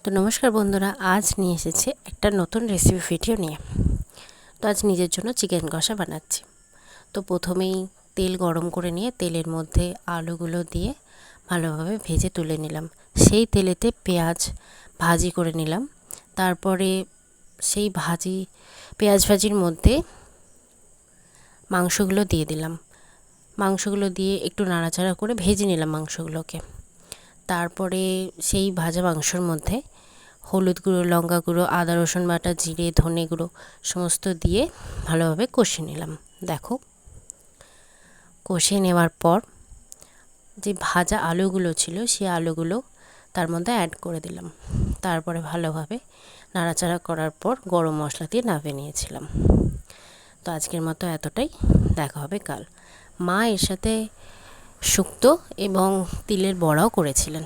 তো নমস্কার বন্ধুরা, আজ নিয়ে এসেছে একটা নতুন রেসিপি ভিডিও নিয়ে। তো আজ নিজের জন্য চিকেন কষা বানাচ্ছি। তো প্রথমেই তেল গরম করে নিয়ে তেলের মধ্যে আলুগুলো দিয়ে ভালোভাবে ভেজে তুলে নিলাম। সেই তেলেতে পেঁয়াজ ভাজি করে নিলাম। তারপরে সেই পেঁয়াজ ভাজির মধ্যে মাংসগুলো দিয়ে দিলাম। মাংসগুলো দিয়ে একটু নাড়াচাড়া করে ভেজে নিলাম মাংসগুলোকে। তারপরে সেই ভাজা মাংসর মধ্যে হলুদ গুঁড়ো, লঙ্কা গুঁড়ো, আদা রসুন বাটা, জিরে, ধনে গুঁড়ো সমস্ত দিয়ে ভালোভাবে কষিয়ে নিলাম। দেখো, কষিয়ে নেওয়ার পর যে ভাজা আলুগুলো ছিল সেই আলুগুলো তার মধ্যে অ্যাড করে দিলাম। তারপরে ভালোভাবে নাড়াচাড়া করার পর গরম মশলা দিয়ে নামিয়ে নিয়েছিলাম। তো আজকের মতো এতটাই, দেখা হবে কাল। মা এর সাথে শুক্তো এবং তিলের বড়াও করেছিলেন।